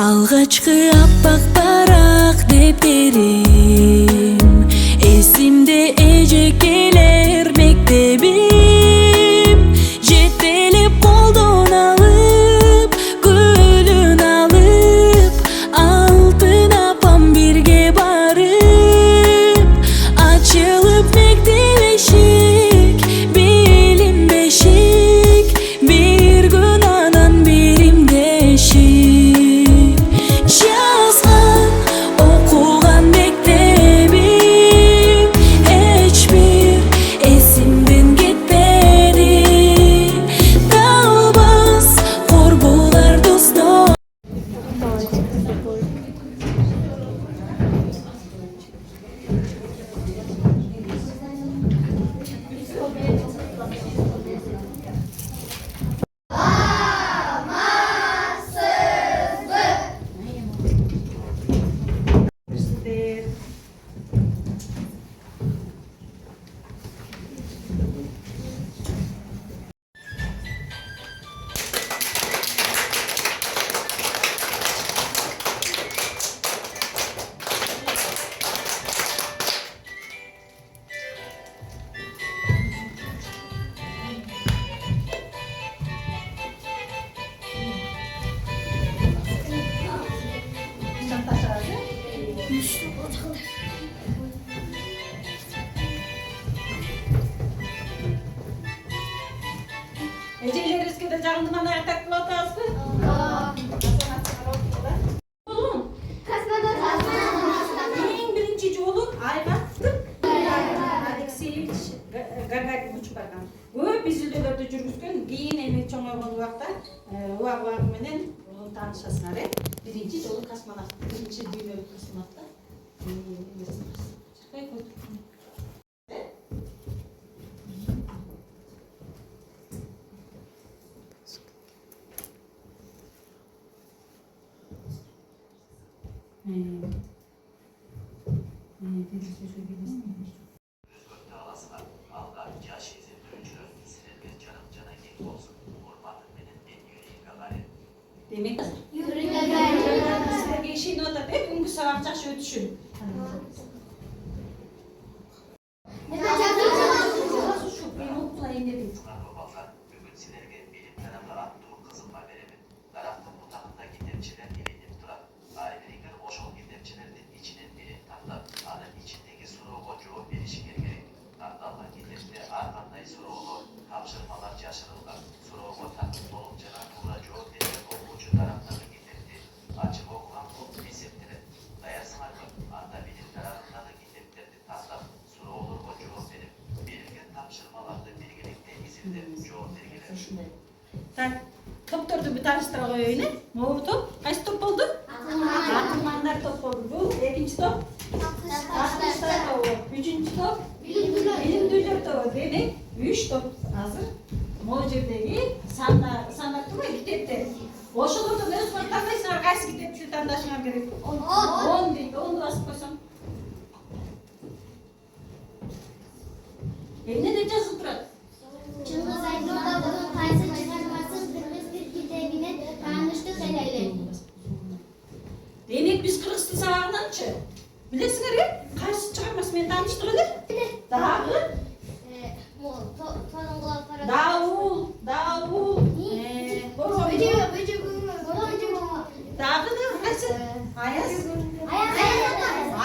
Alğaçqı appak barak dep erim esimde ecek geler mektebim jettelip qo'ldan alıp gülün alıp altın apam birge barıp açılıp mektep eşik bilim beşik bir gün anan birim deşik yazgan okugan mektebim hiçbir esimden ketmedi dalbas korbular dostum. Eceylerinizge de canından ayakta kılatasın. Oğlum, en birinci yolu aybattım. Alexeyevich Gagarin uçup bakan. Bu bizilerde жүргүзгөн кийин эми чоң болгон убакта убак менен таанышасыңар э. Биринчи жолу космонавт, биринчи дүйнөлүк космонавтта. Demek sizlerge işin nota hep бүгүнкү сабак жакшы өтүшүн. Бүгін сіздерге білім каналы аттуу кызыкма беремин. Дарактын бутагында китепчелер илинип турат. Ар бириңер ошол китепчелердин ичинен бирин тандап, анын ичиндеги суроого жооп беришиңер керек. Тандалган китепте ар кандай суроолор, тапшырмалар жашырылган. Суроого такыр толук жана туура жооп берген окуучу тараптагы китепти ачык окуган болуп эсептелет. Даярсыңарбы? Анда билим тарабындагы китептерди тандап, суроолорго жооп берип, берилген тапшырмаларды биргеликте изилдеп жооп бергиле. Так, топторду bir tanıştıra koyayım. Ne oldu? Kaç top oldu? Atılmanlar top oldu. Bu ikinci top. Atmışlar topu. Üçüncü top. Bilim duyular topu. Demek 3 top hazır. Mojibdeki sanatı mı kitapte? Oşulurdu ne uzman tanıysınlar kaç kitapçı tanıdaşına gerek? 10 değil. 10 basıp koysam. Ne de yazıp durar? Çıldız Aydın'da bunun kaysı çıkarmasız kırmızı bir kitabine tanıştık hele. Demek biz Kırgızstan sabahından çı. Bilesiniz ya? Kaysı çıkarması ben tanıştık öyle. Daha Davul. Dağı da kaysı? Ayaz.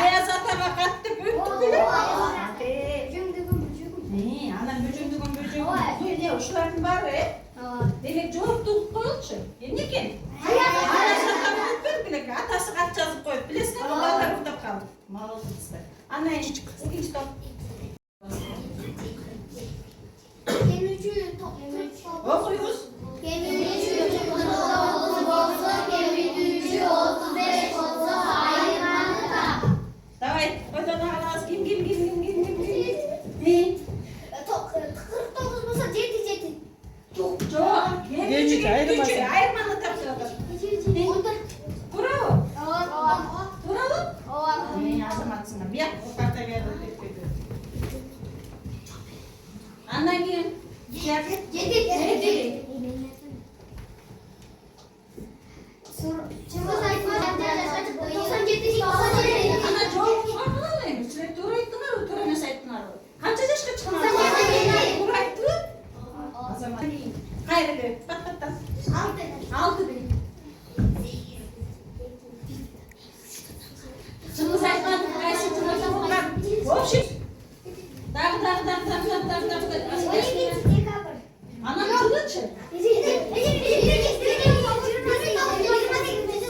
Ayaz atama kattı büyüktü bile. Anam böcüğüm. Ne uçların var ya? Demek çoğurtluk koyulmuş. Yendiken. Ayaz atama kattı bile. Atası kaç yazıp koyup. Bilesiniz mi? Onlarla burada kaldı. Maloluklar. Anne ikinci top. Okuyoruz. Давай, odan ağlas. Kim. Ne? 49 olsa 7. Çok. Küçük. Ayırmanı tapşıralım. Bravo. Duralım. Yazım atsınlar. Bir yak. O kartayı verdim. Andan gelin. 7. Çıldız Aydın'da Общий. Даг. Anam kılıçı.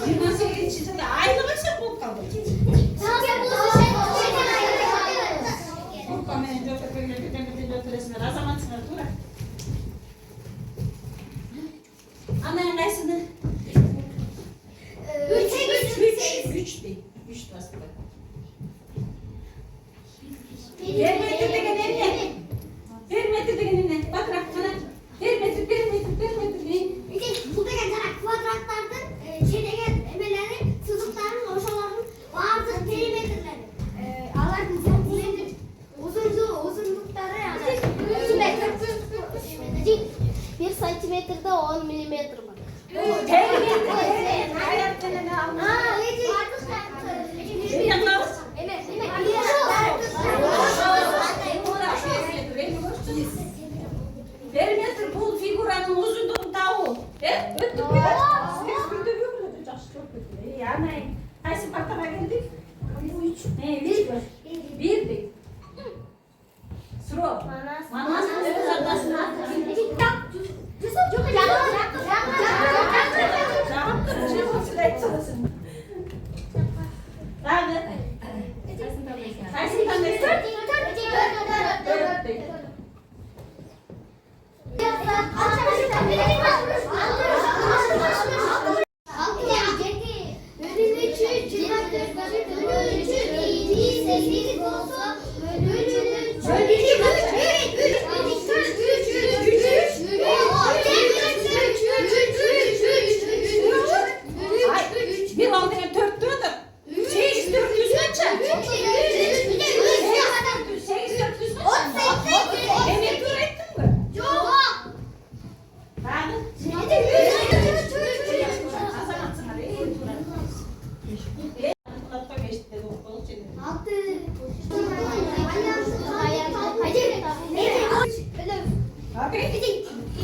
28 içinde ayrılık sen bu kaldı. Bu kamerayı götüresine zaman sınır dur. Anayın kaysını? 3 değil. 3 aslında. Bir metre de gene. Bir metre de gene. Bak rakana. Bir metre. Burada gelen kvadratlardan şeydeki emeleri, sızıkların, orşaların bazı perimetreleri. Alarmın santimetre uzunlukları yani. 1 santimetrede 10 milimetre var. Perimetre bu figuranın uzunluğu tavu. Öttük bir. Çok kötü. Yani kaç partana geldik? 3. Ne? 1 değil. Sıra. Manas evet adasına. Bir oldu ya 4 diyordu. Şey istiyorum düzgün çek. Şey istiyorum düzgün çek. Emir tur ettin mi? Ben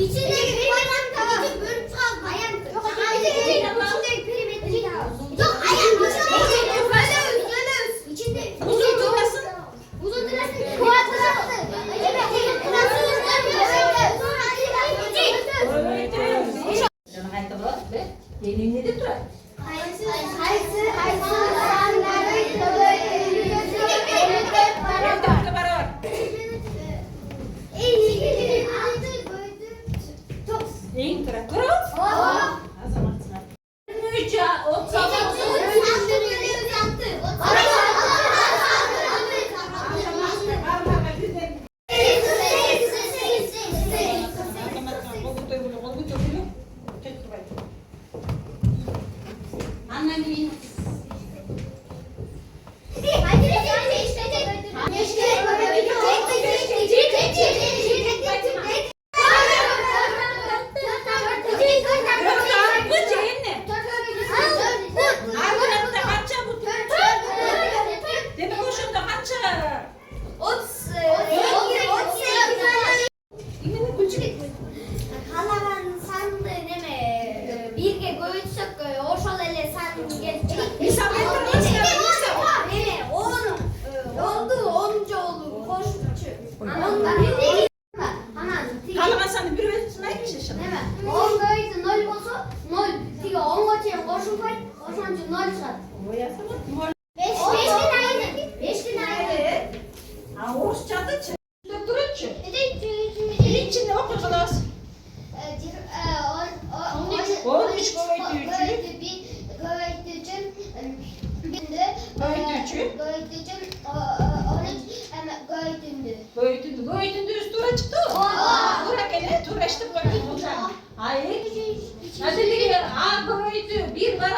İçindeki perimetre bölüm çıkartma. İçindeki perimetre yok ayağım içinde uzun durasın. uzun durasın kvadratı. Canım hayta bak be. Benim ne de durar. Neyin durar? Durun. O zaman sıra. 3 ya. 30. Annemin kalmasan bir ötesine geçişim. O yasama. Ağuz çadı çı. Durunçu. İçinde oku kalas. 13 Böyütündü üstüne çıktı. Dura gene turaştı böyle. Hayır. Hadi diye böyütü bir var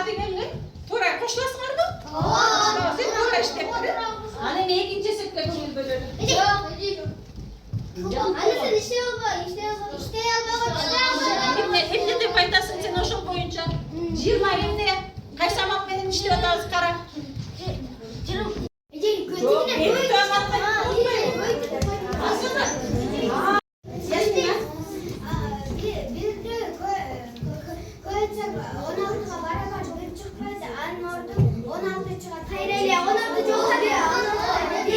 ademle tura koşlasın ardı. Sen turaştı. Hani ne ikincisi kaçıyor böyle. Hem de faydasın sen hoşun boyunca. 20 ayın ne? Kaç zaman benim işte o da kara. Hayır, 16 çok hadi.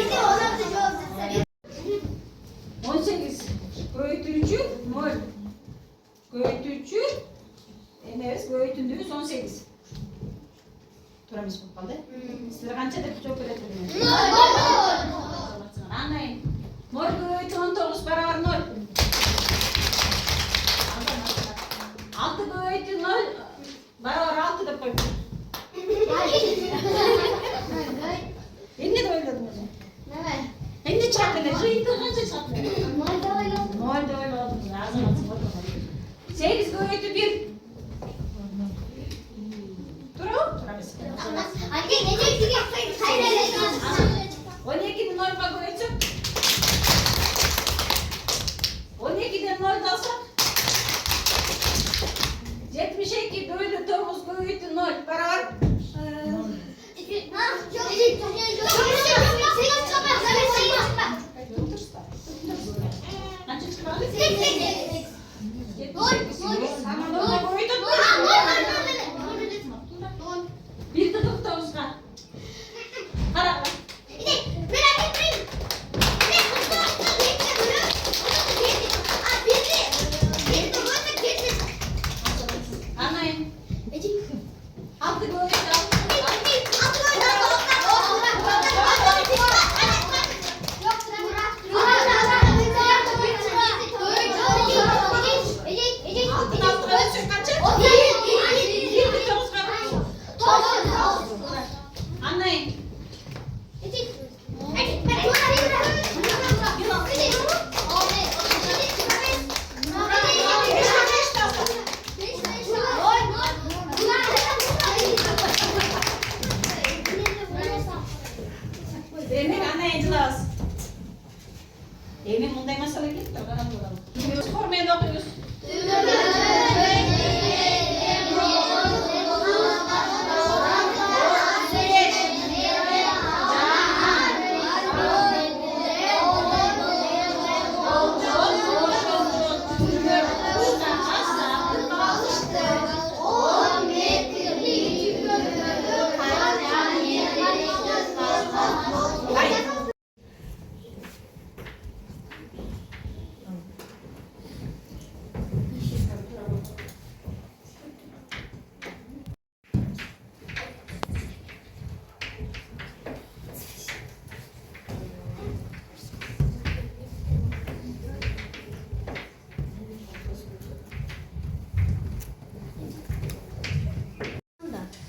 Жийтті қанша шығады? Ноль да ойлады. Сегіз көбейту бір. Тұра біз. 12'den 0'a koyacağım. 12'den 0 alsak 72 bölü 9 bölü 0 beraber. Kaç çıktı? Ama 0'a koydun. Bir de 9'a. Ara. Anlayın. Altı koyacağım. Anlayın. Demek anlayın jelas. Demek bunday masalah gitti. Formaya da okuyoruz.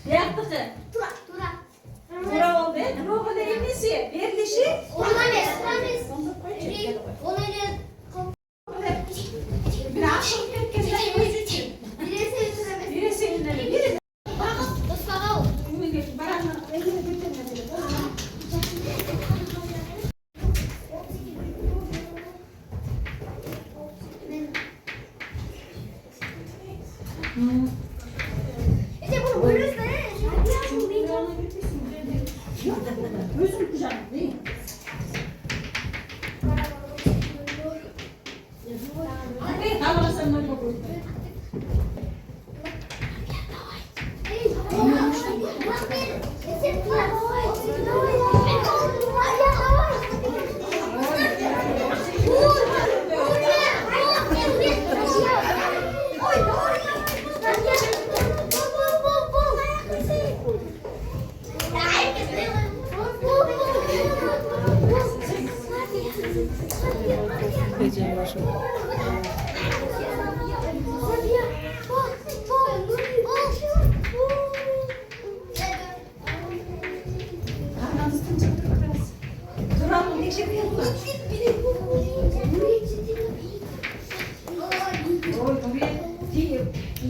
Ne yaptık? Tura oldu. Ruhu neyimlisi? Bir dişi. Bir akşam herkesten yüz için. Biri seninle biri. Baranla elini bitirmedi. Gözüm kucağına değil mi? Hadi tamam sen böyle koy. Duralım ne şey yapalım. Oy buraya değil.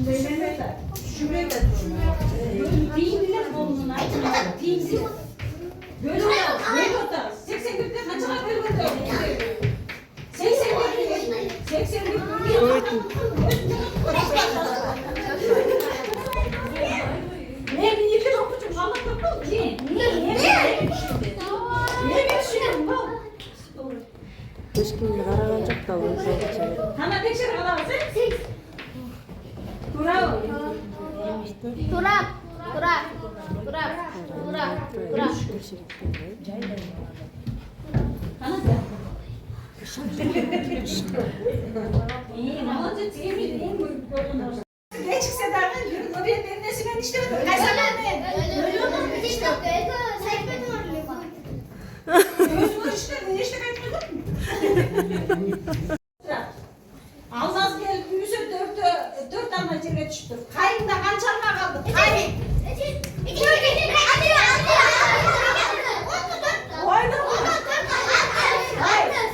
Böyle de. Şuraya da durma. Değiller onun altına. Değilsin. Böyle oldu. Böyle oldu. 81'de kaçına böyle oldu. 81'de. Ne bir yıkır okucum. Allah kapı. Ne? ешкімді қараған жоқ та ол Hana tekşir alamazsın. Bravo. Hana da. İyi, молодец, iyi gördün. Ne çıksa da ben oraya benim nesime işlemedim. Kaysalar ne? Gözümü işlemedim, işte kaçmadın mı? Alsaz gelip büyüse dört tane cebe düştü. Kayın da kançarına kaldı. Kayın. Oynama. Hayır.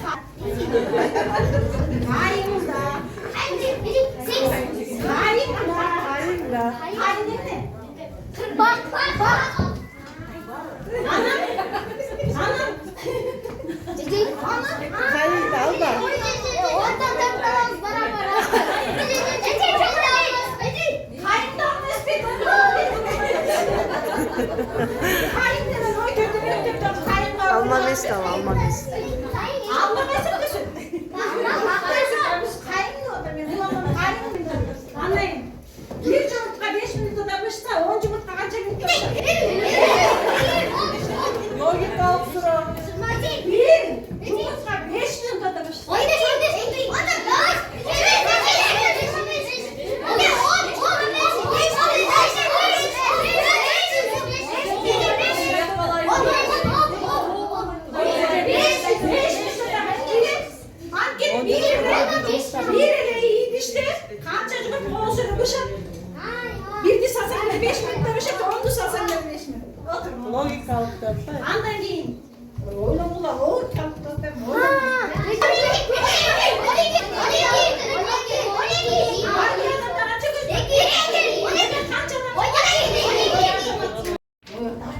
Alma mesut al, alma mesut. Alma mesut düşün. Anlayın. Bir yumurta 5 minut adamışsa 10 yumurta kaç minut adamışsa? Yok git al sıra. Bir yumurta 5 minut adamışsa. Bir iyi işte. Kaçacık konuşurmuşum. Bir diş hasanla 5 minut demişim ki 10 diş hasanla 5 minut. Oturun. Logikalık da. Anlayın. Öyle bular. O kalıpta ben.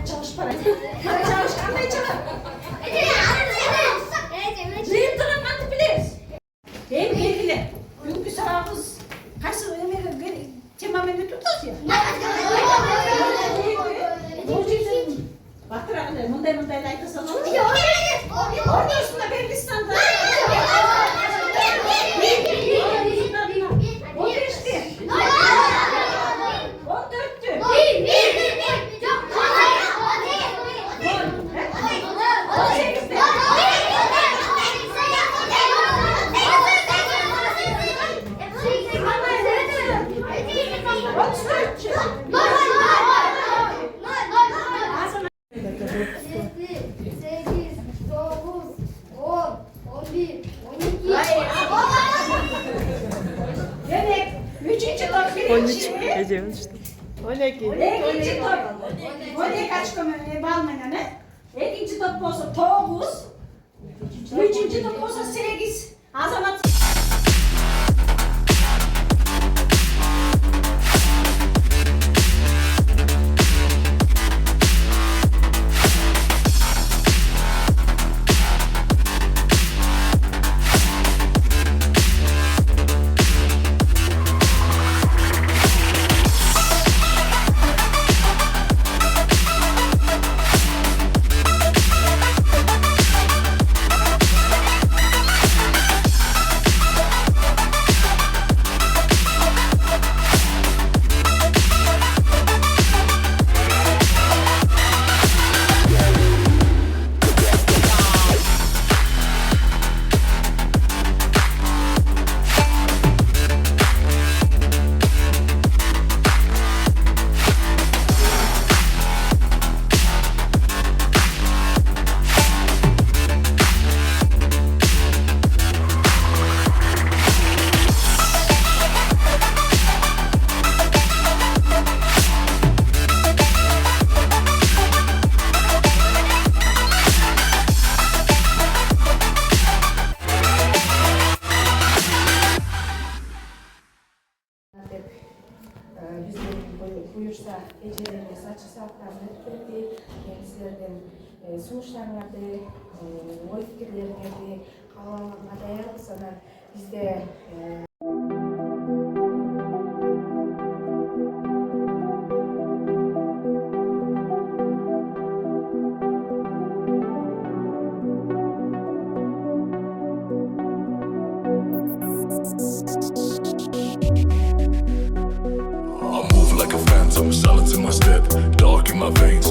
Çalış para. Çalış. Anlayın çalış. Zeytin anlatı bilir. Hem ilgili. Çünkü sağımız kaçı ömeri temamını tutar ya. Baktır arkadaşlar. Munday layta sanalım. Orada üstünde Belgistan'da. O geçti. 14'tü. Demek 3. top 13 birinci. Ece'nin işte. 12. İkinci top. O ne kaç komünü balmananı? İkinci top olsa 9. Üçüncü top olsa 8. Azamat. Buyursa Ece'leriniz açık saatlerde tükettiği sizlerden sunuşlarınızı, oy fikirlerinizi kalanlarına dayanırsanız bizde I move like a phantom, silence in my step, dark in my veins.